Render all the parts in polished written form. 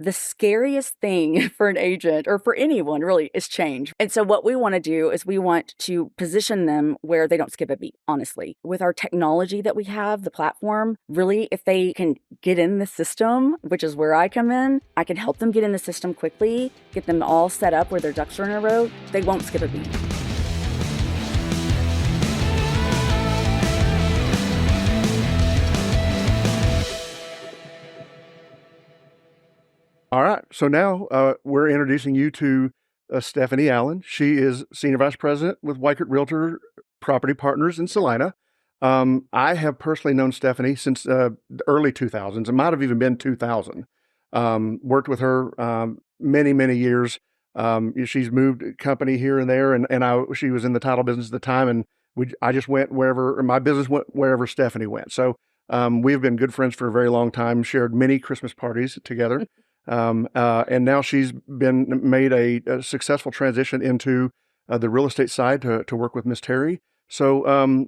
the scariest thing for an agent or for anyone really is change. And so what we want to do is we want to position them where they don't skip a beat, honestly. With our technology that we have, the platform, really, if they can get in the system, which is where I come in, I can help them get in the system quickly, get them all set up where their ducks are in a row, they won't skip a beat. All right. So now we're introducing you to Stephanie Allen. She is Senior Vice President with Weichert Realtor Property Partners in Salina. I have personally known Stephanie since the early 2000s. It might have even been 2000. Worked with her many, many years. She's moved company here and there, and she was in the title business at the time, and I just went wherever, or my business went wherever Stephanie went. So we've been good friends for a very long time, shared many Christmas parties together. And now she's been made a successful transition into the real estate side to work with Miss Terry. So,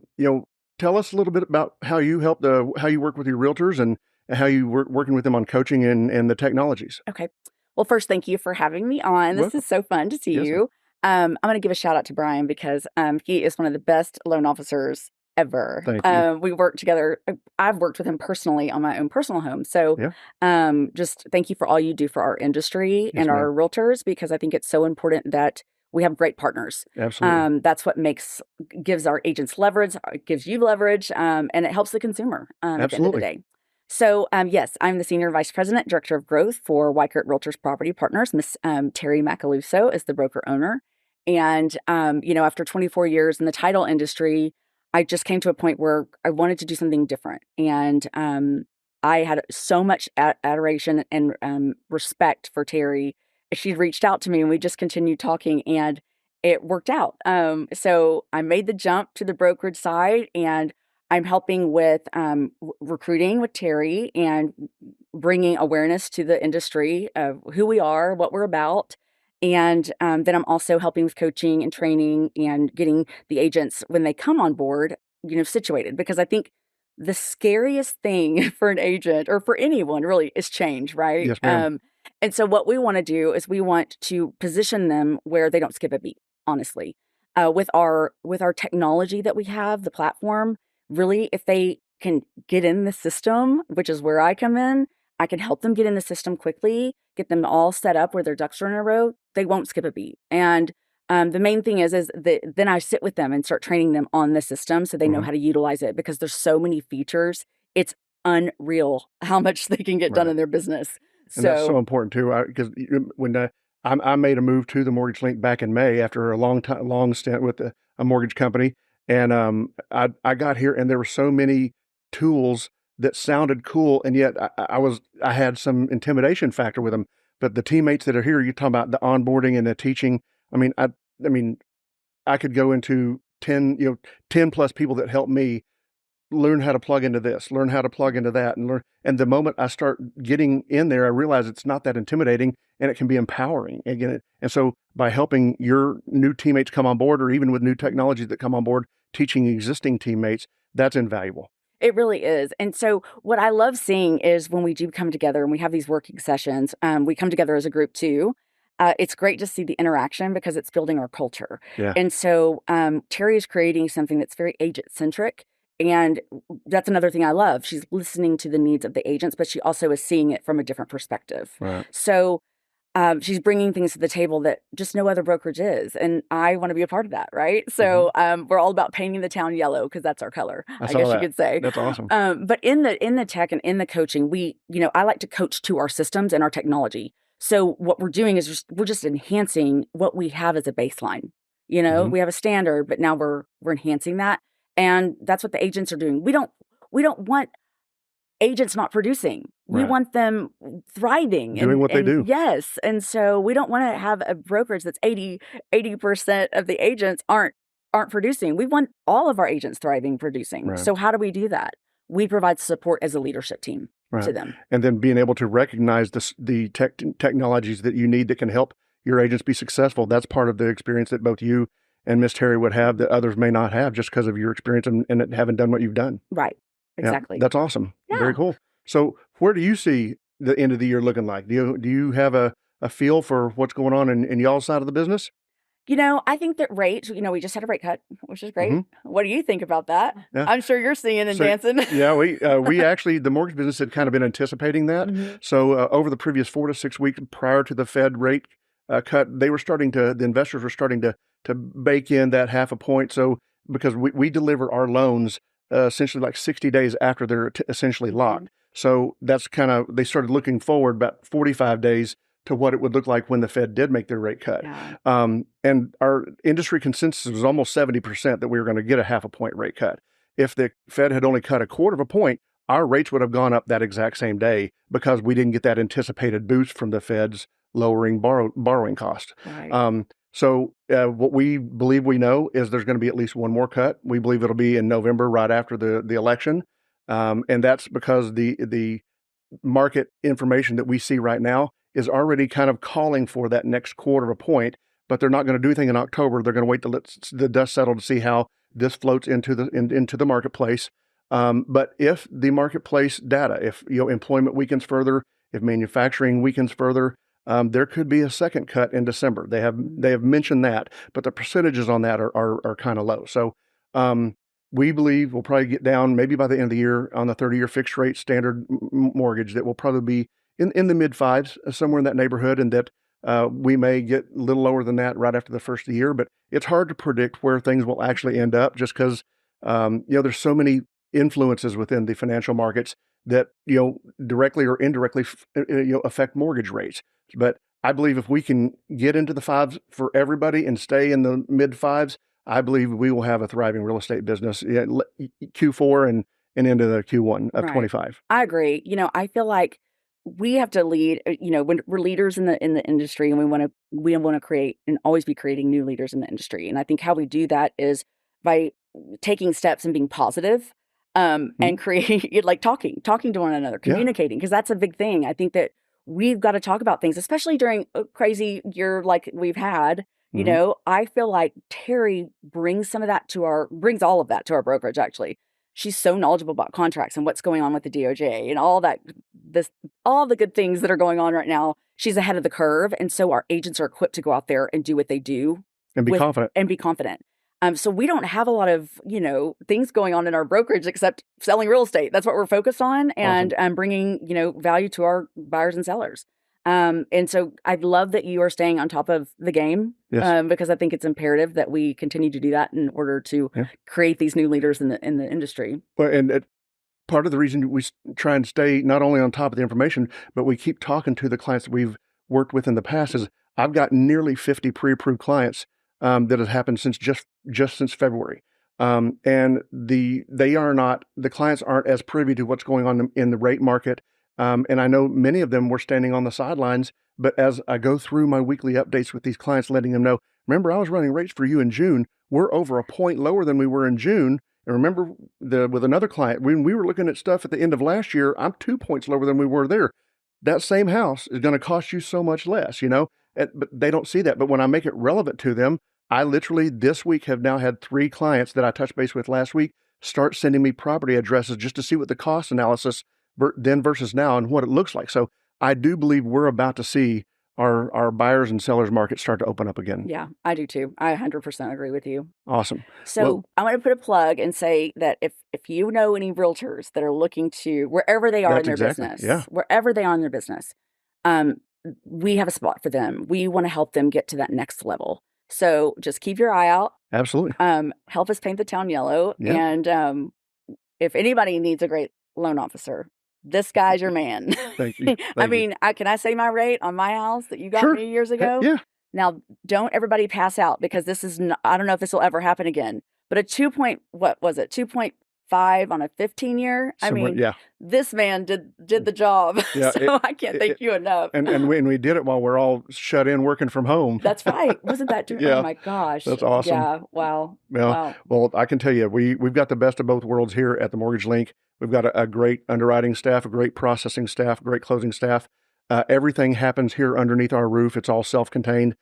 tell us a little bit about how you how you work with your realtors and how you working with them on coaching and the technologies. Okay. Well, first, thank you for having me on. This is so fun to see you. I'm going to give a shout out to Bryan because he is one of the best loan officers ever. Thank you. We work together. I've worked with him personally on my own personal home. So just thank you for all you do for our industry and our realtors, because I think it's so important that we have great partners. Absolutely. That's what gives our agents leverage, gives you leverage, and it helps the consumer at the end of the day. So, yes, I'm the Senior Vice President, Director of Growth for Weichert Realtors Property Partners. Miss Terry Macaluso is the broker owner. And, after 24 years in the title industry, I just came to a point where I wanted to do something different. And I had so much adoration and respect for Terry. She reached out to me and we just continued talking, and it worked out. So I made the jump to the brokerage side, and I'm helping with recruiting with Terry and bringing awareness to the industry of who we are, what we're about. And then I'm also helping with coaching and training and getting the agents, when they come on board, situated. Because I think the scariest thing for an agent or for anyone really is change, right? Yes, ma'am. And so what we want to do is we want to position them where they don't skip a beat, honestly. With our technology that we have, the platform, really, if they can get in the system, which is where I come in, I can help them get in the system quickly, get them all set up where their ducks are in a row, they won't skip a beat. And the main thing is that then I sit with them and start training them on the system so they know how to utilize it, because there's so many features. It's unreal how much they can get done in their business. And that's so important too, because when I made a move to the Mortgage Link back in May after a long stint with a mortgage company, and I got here and there were so many tools that sounded cool, and yet I had some intimidation factor with them. But the teammates that are here, you're talking about the onboarding and the teaching. I mean, I could go into 10 plus people that help me learn how to plug into this, learn how to plug into that, and learn. And the moment I start getting in there, I realize it's not that intimidating, and it can be empowering. Again, and so by helping your new teammates come on board, or even with new technology that come on board, teaching existing teammates, that's invaluable. It really is. And so what I love seeing is when we do come together and we have these working sessions, we come together as a group too. It's great to see the interaction because it's building our culture. Yeah. And so Terry is creating something that's very agent-centric. And that's another thing I love. She's listening to the needs of the agents, but she also is seeing it from a different perspective. Right. So she's bringing things to the table that just no other brokerage is. And I want to be a part of that, right? So we're all about painting the town yellow because that's our color, I guess you could say. That's awesome. But in the tech and in the coaching, I like to coach to our systems and our technology. So what we're doing is we're just enhancing what we have as a baseline. We have a standard, but now we're enhancing that. And that's what the agents are doing. We don't want agents not producing. We want them thriving. Doing what they do. Yes. And so we don't want to have a brokerage that's 80% of the agents aren't producing. We want all of our agents thriving, producing. Right. So how do we do that? We provide support as a leadership team to them. And then being able to recognize the technologies that you need that can help your agents be successful. That's part of the experience that both you and Miss Terry would have that others may not have just because of your experience and having done what you've done. Right. Exactly. Yeah, that's awesome. Yeah. Very cool. So where do you see the end of the year looking like? Do you have a feel for what's going on in y'all's side of the business? I think that rates, we just had a rate cut, which is great. Mm-hmm. What do you think about that? Yeah. I'm sure you're singing and dancing. Yeah, we actually, the mortgage business had kind of been anticipating that. Mm-hmm. So over the previous 4 to 6 weeks prior to the Fed rate cut, the investors were starting to bake in that half a point. So because we deliver our loans essentially like 60 days after they're essentially locked. So that's kind of, they started looking forward about 45 days to what it would look like when the Fed did make their rate cut. Yeah. And our industry consensus was almost 70% that we were going to get a half a point rate cut. If the Fed had only cut a quarter of a point, our rates would have gone up that exact same day because we didn't get that anticipated boost from the Fed's lowering borrowing cost. Right. So what we believe we know is there's going to be at least one more cut. We believe it'll be in November, right after the election. And that's because the market information that we see right now is already kind of calling for that next quarter of a point, but they're not going to do anything in October. They're going to wait to let the dust settle to see how this floats into the marketplace. But if the marketplace data, if employment weakens further, if manufacturing weakens further, there could be a second cut in December. They have mentioned that, but the percentages on that are kind of low. So we believe we'll probably get down maybe by the end of the year on the 30-year fixed rate standard mortgage that will probably be in the mid fives, somewhere in that neighborhood, and that we may get a little lower than that right after the first of the year. But it's hard to predict where things will actually end up just because there's so many influences within the financial markets that directly or indirectly affect mortgage rates. But I believe if we can get into the fives for everybody and stay in the mid fives, I believe we will have a thriving real estate business Q4 and into the Q1 of 25. I agree. I feel like we have to lead. When we're leaders in the industry, and we want to create and always be creating new leaders in the industry. And I think how we do that is by taking steps and being positive, and creating like talking to one another, communicating, because that's a big thing. I think that we've got to talk about things, especially during a crazy year like we've had. I feel like Terry brings all of that to our brokerage, actually. She's so knowledgeable about contracts and what's going on with the DOJ and all the good things that are going on right now. She's ahead of the curve. And so our agents are equipped to go out there and do what they do. And be confident. So we don't have a lot of, things going on in our brokerage except selling real estate. That's what we're focused on, and bringing, value to our buyers and sellers. And so I love that you are staying on top of the game, because I think it's imperative that we continue to do that in order to create these new leaders in the industry. Well, and part of the reason we try and stay not only on top of the information, but we keep talking to the clients that we've worked with in the past is I've got nearly 50 pre-approved clients that have happened since just since February. And the clients aren't as privy to what's going on in the rate market. And I know many of them were standing on the sidelines, but as I go through my weekly updates with these clients, letting them know, remember, I was running rates for you in June. We're over a point lower than we were in June. And remember with another client, when we were looking at stuff at the end of last year, I'm 2 points lower than we were there. That same house is going to cost you so much less, but they don't see that. But when I make it relevant to them, I literally this week have now had 3 clients that I touched base with last week start sending me property addresses just to see what the cost analysis then versus now and what it looks like. So I do believe we're about to see our buyers and sellers market start to open up again. Yeah, I do too. I 100% agree with you. Awesome. So I want to put a plug and say that if you know any realtors that are looking to, wherever they are in their business, wherever they are in their business, we have a spot for them. We want to help them get to that next level. So just keep your eye out. Absolutely. Help us paint the town yellow. Yeah. And if anybody needs a great loan officer, this guy's your man. Thank you. Can I say my rate on my house that you got me years ago? Yeah. Now, don't everybody pass out, because this is, I don't know if this will ever happen again, but a 2.5 on a 15-year. This man did the job. Yeah, so I can't thank you enough. And we did it while we're all shut in working from home. That's right. Wasn't that true? Yeah. Oh my gosh. That's awesome. Yeah. Wow. Wow. Well, I can tell you, we've got the best of both worlds here at the Mortgage Link. We've got a great underwriting staff, a great processing staff, a great closing staff. Everything happens here underneath our roof. It's all self-contained,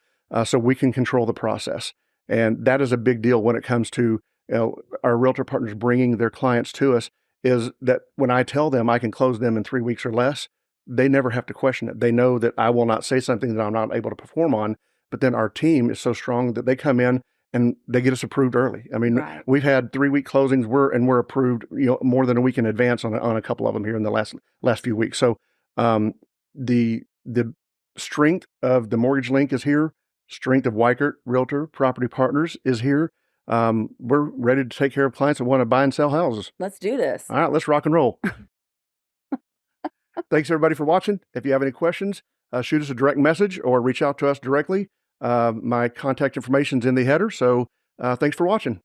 so we can control the process. And that is a big deal when it comes to our realtor partners bringing their clients to us, is that when I tell them I can close them in 3 weeks or less, they never have to question it. They know that I will not say something that I'm not able to perform on. But then our team is so strong that they come in and they get us approved early. I mean, we've had 3-week closings. We're approved, more than a week in advance on a couple of them here in the last few weeks. So the strength of the mortgage link is here. Strength of Weichert Realtor Property Partners is here. We're ready to take care of clients that want to buy and sell houses. Let's do this. All right, let's rock and roll. Thanks everybody for watching. If you have any questions, shoot us a direct message or reach out to us directly. My contact information is in the header. So thanks for watching.